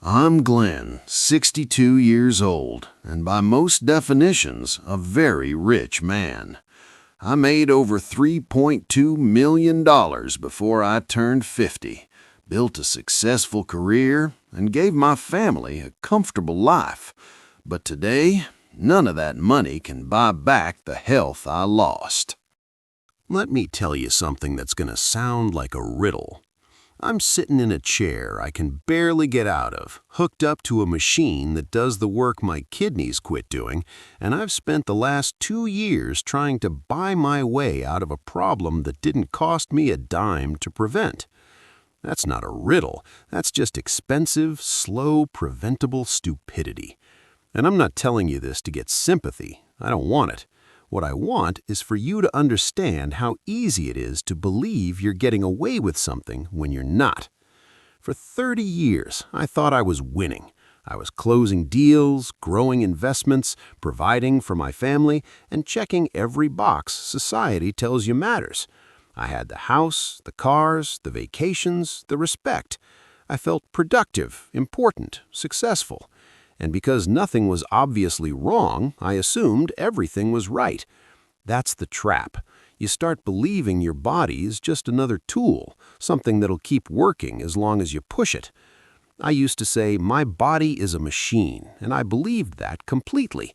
I'm Glenn, 62 years old, and by most definitions, a very rich man. I made over $3.2 million before I turned 50, built a successful career, and gave my family a comfortable life. But today, none of that money can buy back the health I lost. Let me tell you something that's going to sound like a riddle. I'm sitting in a chair I can barely get out of, hooked up to a machine that does the work my kidneys quit doing, and I've spent the last 2 years trying to buy my way out of a problem that didn't cost me a dime to prevent. That's not a riddle. That's just expensive, slow, preventable stupidity. And I'm not telling you this to get sympathy. I don't want it. What I want is for you to understand how easy it is to believe you're getting away with something when you're not. For 30 years, I thought I was winning. I was closing deals, growing investments, providing for my family, and checking every box society tells you matters. I had the house, the cars, the vacations, the respect. I felt productive, important, successful. And because nothing was obviously wrong, I assumed everything was right. That's the trap. You start believing your body is just another tool, something that'll keep working as long as you push it. I used to say, my body is a machine, and I believed that completely.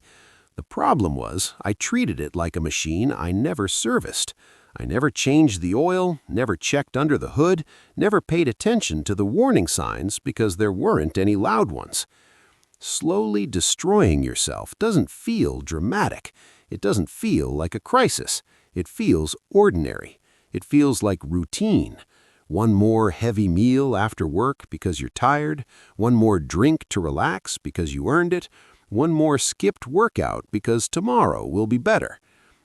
The problem was, I treated it like a machine I never serviced. I never changed the oil, never checked under the hood, never paid attention to the warning signs because there weren't any loud ones. Slowly destroying yourself doesn't feel dramatic. It doesn't feel like a crisis. It feels ordinary. It feels like routine. One more heavy meal after work because you're tired. One more drink to relax because you earned it. One more skipped workout because tomorrow will be better.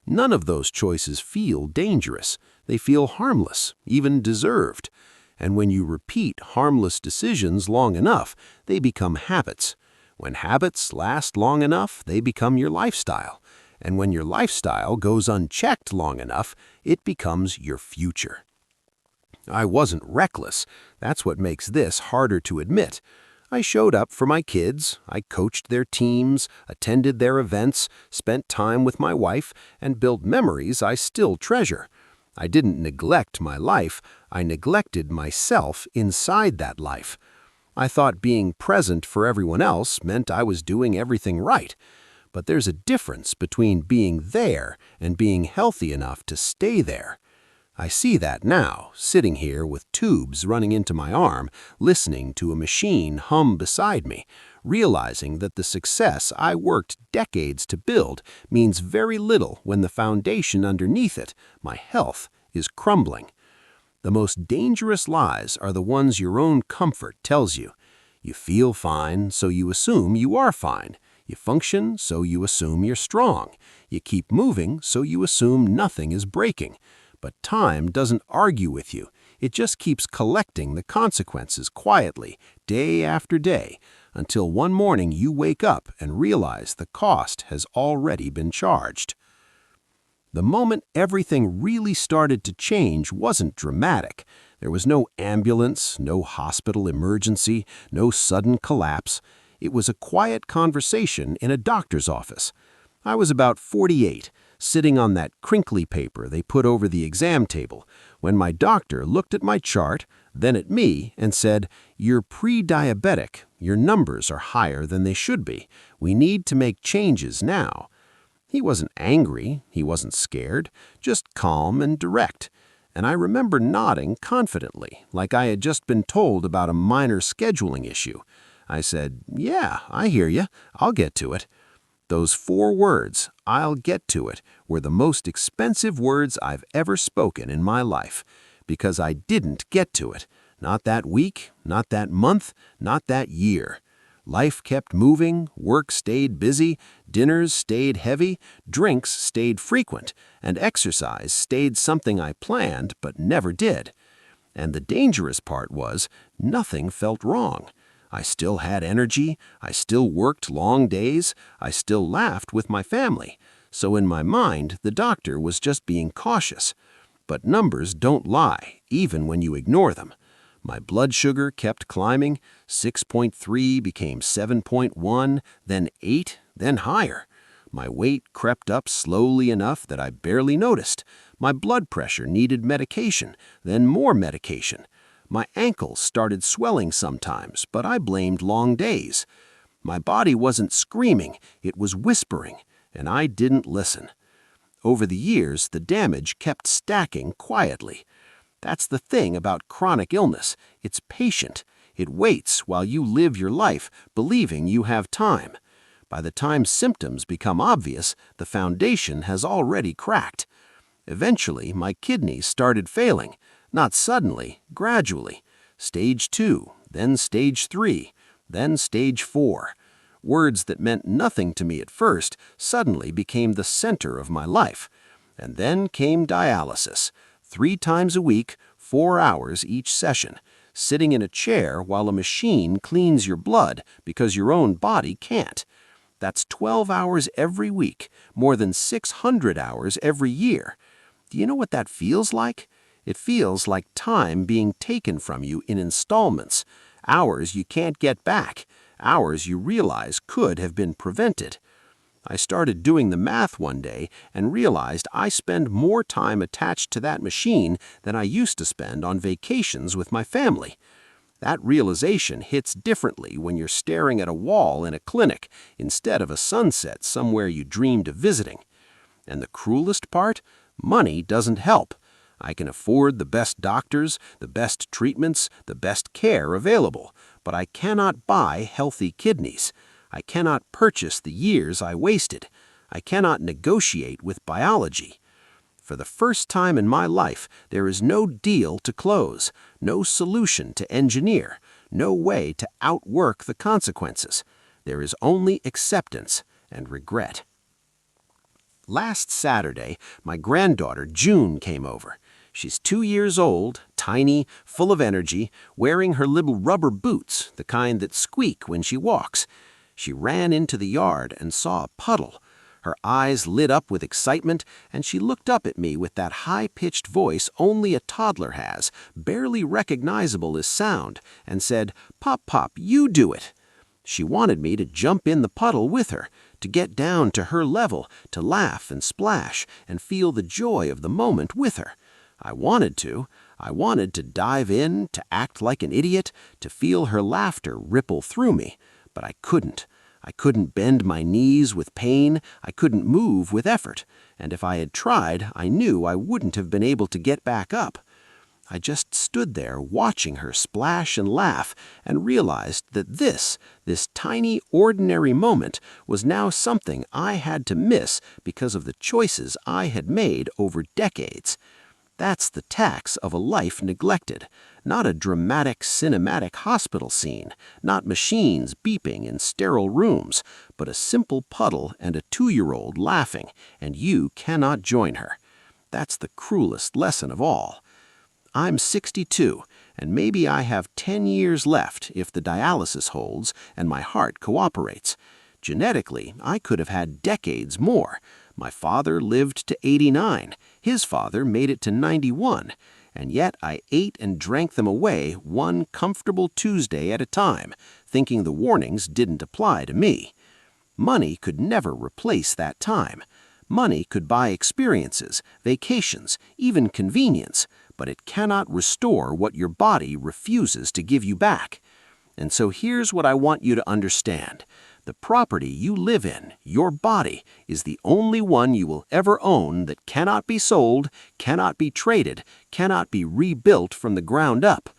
None of those choices feel dangerous. They feel harmless, even deserved. And when you repeat harmless decisions long enough, they become habits. When habits last long enough, they become your lifestyle. And when your lifestyle goes unchecked long enough, it becomes your future. I wasn't reckless. That's what makes this harder to admit. I showed up for my kids, I coached their teams, attended their events, spent time with my wife, and built memories I still treasure. I didn't neglect my life, I neglected myself inside that life. I thought being present for everyone else meant I was doing everything right. But there's a difference between being there and being healthy enough to stay there. I see that now, sitting here with tubes running into my arm, listening to a machine hum beside me, realizing that the success I worked decades to build means very little when the foundation underneath it, my health, is crumbling. The most dangerous lies are the ones your own comfort tells you. You feel fine, so you assume you are fine. You function, so you assume you're strong. You keep moving, so you assume nothing is breaking. But time doesn't argue with you. It just keeps collecting the consequences quietly, day after day, until one morning you wake up and realize the cost has already been charged. The moment everything really started to change wasn't dramatic. There was no ambulance, no hospital emergency, no sudden collapse. It was a quiet conversation in a doctor's office. I was about 48, sitting on that crinkly paper they put over the exam table, when my doctor looked at my chart, then at me, and said, "You're pre-diabetic. Your numbers are higher than they should be. We need to make changes now." He wasn't angry, he wasn't scared, just calm and direct. And I remember nodding confidently, like I had just been told about a minor scheduling issue. I said, "Yeah, I hear you. I'll get to it." Those 4 words, "I'll get to it," were the most expensive words I've ever spoken in my life, because I didn't get to it. Not that week, not that month, not that year. Life kept moving, work stayed busy, dinners stayed heavy, drinks stayed frequent, and exercise stayed something I planned but never did. And the dangerous part was, nothing felt wrong. I still had energy, I still worked long days, I still laughed with my family. So in my mind, the doctor was just being cautious. But numbers don't lie, even when you ignore them. My blood sugar kept climbing. 6.3 became 7.1, then 8, then higher. My weight crept up slowly enough that I barely noticed. My blood pressure needed medication, then more medication. My ankles started swelling sometimes, but I blamed long days. My body wasn't screaming, it was whispering, and I didn't listen. Over the years, the damage kept stacking quietly. That's the thing about chronic illness. It's patient. It waits while you live your life, believing you have time. By the time symptoms become obvious, the foundation has already cracked. Eventually, my kidneys started failing. Not suddenly, gradually. Stage 2, then stage 3, then stage 4. Words that meant nothing to me at first suddenly became the center of my life. And then came dialysis. 3 times a week, 4 hours each session, sitting in a chair while a machine cleans your blood because your own body can't. That's 12 hours every week, more than 600 hours every year. Do you know what that feels like? It feels like time being taken from you in installments, hours you can't get back, hours you realize could have been prevented. I started doing the math one day and realized I spend more time attached to that machine than I used to spend on vacations with my family. That realization hits differently when you're staring at a wall in a clinic instead of a sunset somewhere you dreamed of visiting. And the cruelest part? Money doesn't help. I can afford the best doctors, the best treatments, the best care available, but I cannot buy healthy kidneys. I cannot purchase the years I wasted. I cannot negotiate with biology. For the first time in my life, there is no deal to close, no solution to engineer, no way to outwork the consequences. There is only acceptance and regret. Last Saturday, my granddaughter June came over. She's 2 years old, tiny, full of energy, wearing her little rubber boots, the kind that squeak when she walks. She ran into the yard and saw a puddle. Her eyes lit up with excitement, and she looked up at me with that high-pitched voice only a toddler has, barely recognizable as sound, and said, "Pop, Pop, you do it." She wanted me to jump in the puddle with her, to get down to her level, to laugh and splash, and feel the joy of the moment with her. I wanted to. I wanted to dive in, to act like an idiot, to feel her laughter ripple through me, but I couldn't. I couldn't bend my knees with pain, I couldn't move with effort, and if I had tried, I knew I wouldn't have been able to get back up. I just stood there watching her splash and laugh and realized that this tiny, ordinary moment was now something I had to miss because of the choices I had made over decades. That's the tax of a life neglected, not a dramatic, cinematic hospital scene, not machines beeping in sterile rooms, but a simple puddle and a 2-year-old laughing, and you cannot join her. That's the cruelest lesson of all. I'm 62, and maybe I have 10 years left if the dialysis holds and my heart cooperates. Genetically, I could have had decades more. My father lived to 89. His father made it to 91. And yet I ate and drank them away one comfortable Tuesday at a time, thinking the warnings didn't apply to me. Money could never replace that time. Money could buy experiences, vacations, even convenience, but it cannot restore what your body refuses to give you back. And so here's what I want you to understand. The property you live in, your body, is the only one you will ever own that cannot be sold, cannot be traded, cannot be rebuilt from the ground up.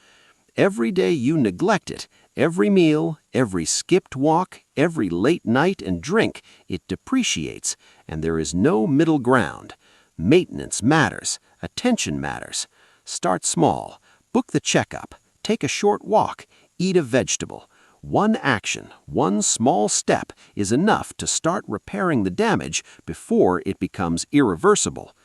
Every day you neglect it, every meal, every skipped walk, every late night and drink, it depreciates, and there is no middle ground. Maintenance matters. Attention matters. Start small. Book the checkup. Take a short walk. Eat a vegetable. One action, one small step is enough to start repairing the damage before it becomes irreversible.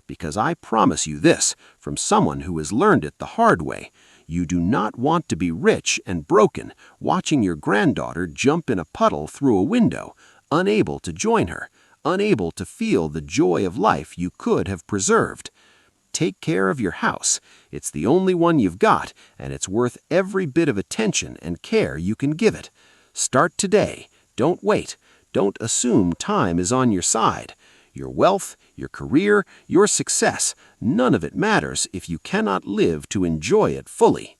Because I promise you this, from someone who has learned it the hard way, you do not want to be rich and broken, watching your granddaughter jump in a puddle through a window, unable to join her, unable to feel the joy of life you could have preserved. Take care of your house. It's the only one you've got, and it's worth every bit of attention and care you can give it. Start today. Don't wait. Don't assume time is on your side. Your wealth, your career, your success, none of it matters if you cannot live to enjoy it fully.